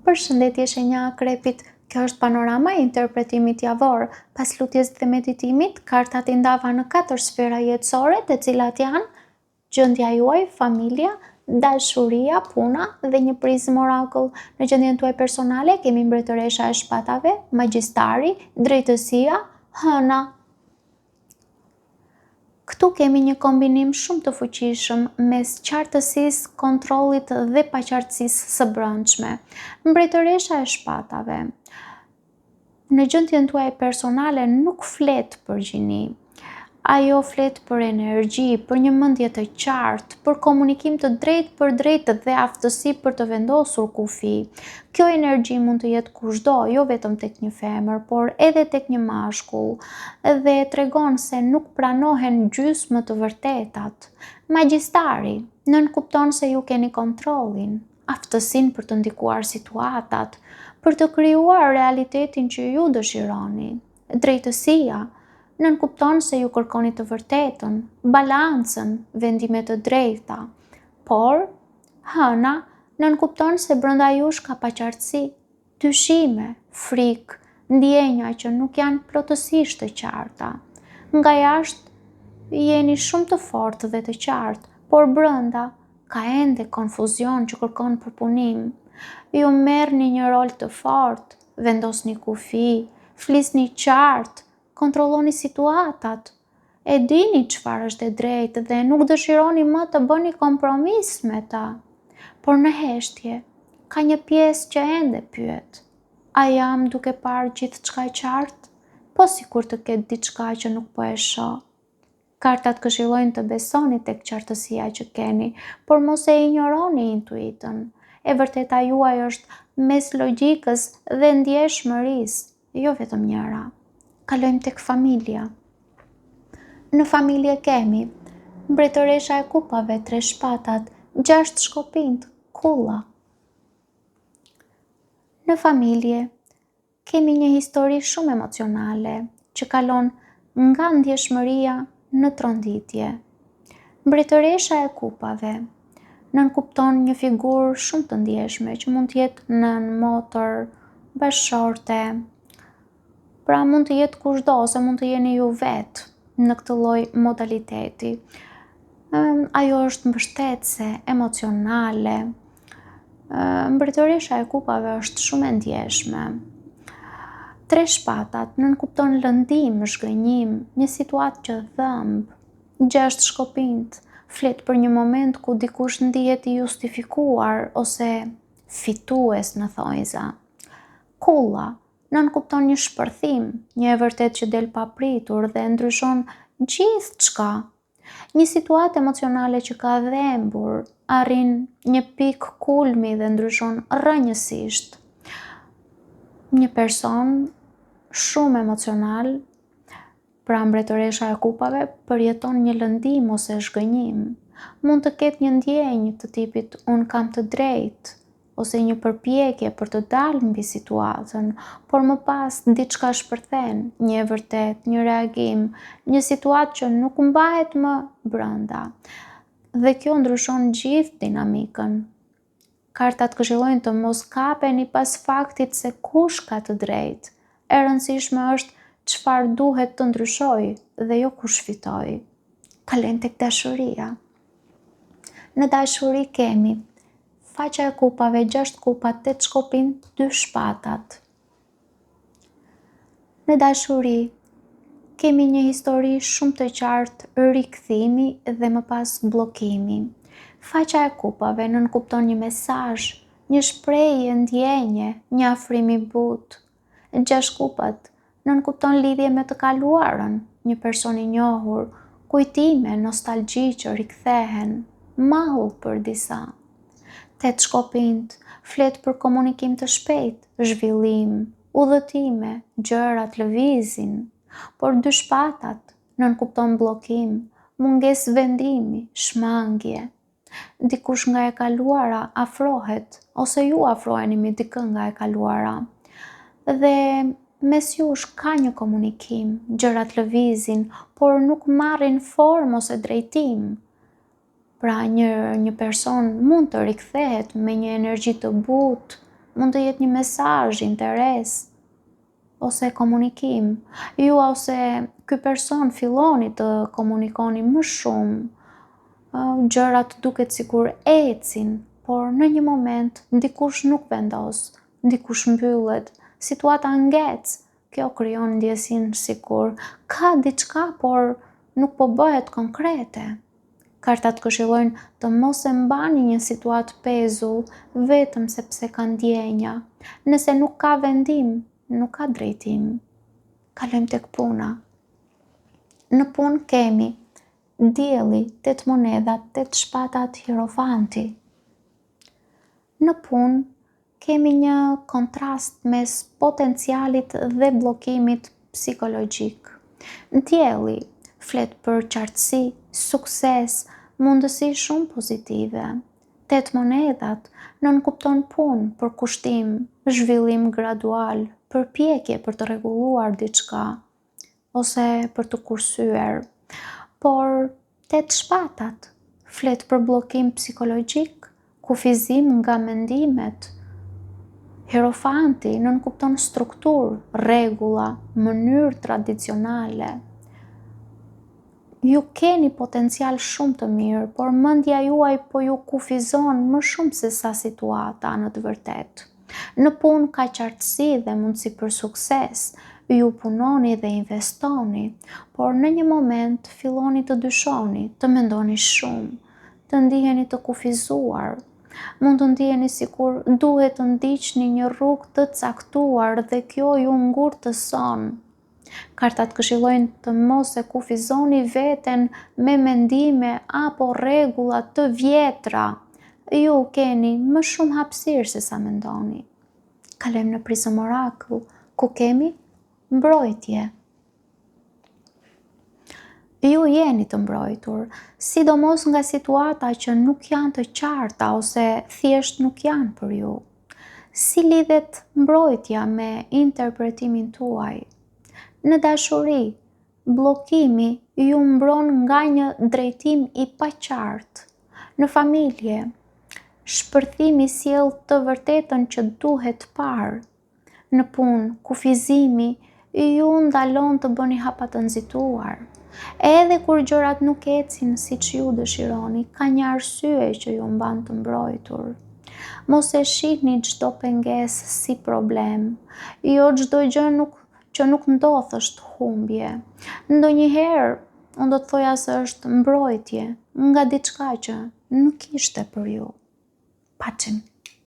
Përshëndetje shenja akrepit, kjo është panorama e interpretimit javor. Pas lutjes dhe meditimit, kartat I ndava në 4 sfera jetësore, të cilat janë gjendja juaj, familja, dashuria, puna dhe një prizmë orakull. Në gjendjen tuaj personale kemi mbretëresha e shpatave, magjistari, drejtësia, hëna. Këtu kemi një kombinim shumë të fuqishëm mes qartësisë, kontrollit dhe paqartësisë së brendshme. Mbretëresha e shpatave. Në gjendjen tuaj personale nuk flet për gjini. Ajo flet për energji, për një mendje të qartë, për komunikim të drejtë për drejtë dhe aftësi për të vendosur kufi. Kjo energji mund të jetë kushdo, jo vetëm tek një femër, por edhe tek një mashkull, dhe tregon se nuk pranohen gjysmë të vërtetat. Magjistari nënkupton se ju keni kontrollin, aftësinë për të ndikuar situatat, për të krijuar realitetin që ju dëshironi. Drejtësia nënkupton se ju kërkoni të vërtetën, balancën, vendime të drejta. Por, hëna nënkupton se brenda jush ka paqartësi, dyshime, frikë, ndjenja që nuk janë plotësisht të qarta. Nga jashtë jeni shumë të fortë dhe të qartë, por brenda ka ende konfuzion që kërkon përpunim. Ju merrni një rol të fortë, vendosni kufi, flisni qartë, kontrolloni situatat, e dini çfarë është e drejtë dhe nuk dëshironi më të bëni kompromis me ta. Por në heshtje, ka një pjesë që ende pyet: a jam duke parë gjithçka e qartë? Po sikur të ketë diçka që nuk po e shoh. Kartat këshillojnë të besoni tek qartësia që keni, por mos e injoroni intuitën. E vërteta juaj është mes logjikës dhe ndjeshmërisë, jo vetëm njëra. Kalojmë tek familja. Në familje kemi mbretëresha e kupave, 3 shpatat, 6 shkopinjt, kulla. Në familje kemi një histori shumë emocionale që kalon nga ndjeshmëria në tronditje. Mbretëresha e kupave nënkupton një figurë shumë të ndjeshme që mund të jetë nën, motër, bashorte. Pra mund të jetë kushdo ose mund të jeni ju vetë në këtë lloj modaliteti. Ajo është mbështetëse, emocionale. Mbretëresha e kupave është shumë e ndjeshme. 3 shpatat nënkupton lëndim, zhgënjim, një situatë që dhëmb. 6 shkopinjt flet për një moment ku dikush ndihet I justifikuar ose fitues në thojza. Kulla nënkupton një shpërthim, një e vërtet që del papritur dhe ndryshon gjithçka. Një situatë emocionale që ka dhembur, arrin një pikë kulmi dhe ndryshon rrënjësisht. Një person shumë emocional, pra mbretëresha e kupave, përjeton një lëndim ose zhgënjim. Mund të ketë një ndjenjë të tipit unë kam të drejtë, ose një përpjekje për të dalë mbi situatën, por më pas diçka shpërthen, një e vërtet, një reagim, një situatë që nuk mbahet më brenda. Dhe kjo ndryshon gjithë dinamikën. Kartat këshillojnë të mos kapeni pas faktit se kush ka të drejtë. E rëndësishme është çfarë duhet të ndryshojë dhe jo kush fitoi. Kalojmë tek dashuria. Në dashuri kemi faqa e kupave, 6 kupa, 8 shkopinjt, 2 shpatat. Në dashuri kemi një histori shumë të qartë, rikthimi dhe më pas bllokimi. Faqa e kupave nënkupton një mesazh, një shprehje ndjenje, një afrim I butë. 6 kupat nënkupton lidhje me të kaluarën, një person I njohur, kujtime, nostalgji që rikthehen, mall për disa. 8 shkopinjt flet për komunikim të shpejtë, zhvillim, udhëtime, gjërat lëvizin, por 2 shpatat nënkupton bllokim, mungesë vendimi, shmangje. Dikush nga e kaluara afrohet ose ju afroheni me dikë nga e kaluara. Dhe mes jush ka një komunikim, gjërat lëvizin, por nuk marrin formë ose drejtim. Pra një person mund të rikthehet me një energji të butë, mund të jetë një mesazh, interes ose komunikim. Ju ose ky person filloni të komunikoni më shumë, gjërat duket sikur ecin, por në një moment dikush nuk vendos, dikush mbyllet, situata ngec. Kjo krijon ndjesinë sikur ka diçka por nuk po bëhet konkrete. Kartat këshillojnë të mos e mbani një situatë pezull vetëm sepse ka ndjenja. Nëse nuk ka vendim, nuk ka drejtim. Kalojmë tek puna. Në punë kemi dielli, 8 monedhat, 8 shpatat, hierofanti. Në punë kemi një kontrast mes potencialit dhe bllokimit psikologjik. Dielli flet për qartësi, sukses, mundësi shumë pozitive. 8 monedhat nënkupton punë, përkushtim, zhvillim gradual, përpjekje për të rregulluar diçka ose për të kursyer. Por 8 shpatat flet për bllokim psikologjik, kufizim nga mendimet. Hierofanti nënkupton strukturë, rregulla, mënyrë tradicionale. Ju keni potencial shumë të mirë, por mendja juaj po ju kufizon më shumë se sa situata në të vërtetë. Në punë ka qartësi dhe mundësi për sukses, ju punoni dhe investoni, por në një moment filloni të dyshoni, të mendoni shumë, të ndiheni të kufizuar. Mund të ndiheni sikur duhet të ndiqni një rrugë të caktuar dhe kjo ju ngurtëson. Kartat këshillojnë të mos e kufizoni veten me mendime apo rregulla të vjetra. Ju keni më shumë hapësirë se sa mendoni. Kalojmë në prizën orakull, ku kemi mbrojtje. Ju jeni të mbrojtur, sidomos nga situata që nuk janë të qarta ose thjesht nuk janë për ju. Si lidhet mbrojtja me interpretimin tuaj? Në dashuri, bllokimi ju mbron nga një drejtim i paqartë. Në familje, shpërthimi sjell të vërtetën që duhet parë. Në punë, kufizimi ju ndalon të bëni hapa të nxituar. Edhe kur gjërat nuk ecin siç ju dëshironi, ka një arsye që ju mban të mbrojtur. Mos e shihni çdo pengesë si problem. Jo çdo gjë që nuk ndodh është humbje. Ndonjëherë, unë do të thoja se është mbrojtje nga diçka që nuk ishte për ju. Paçim.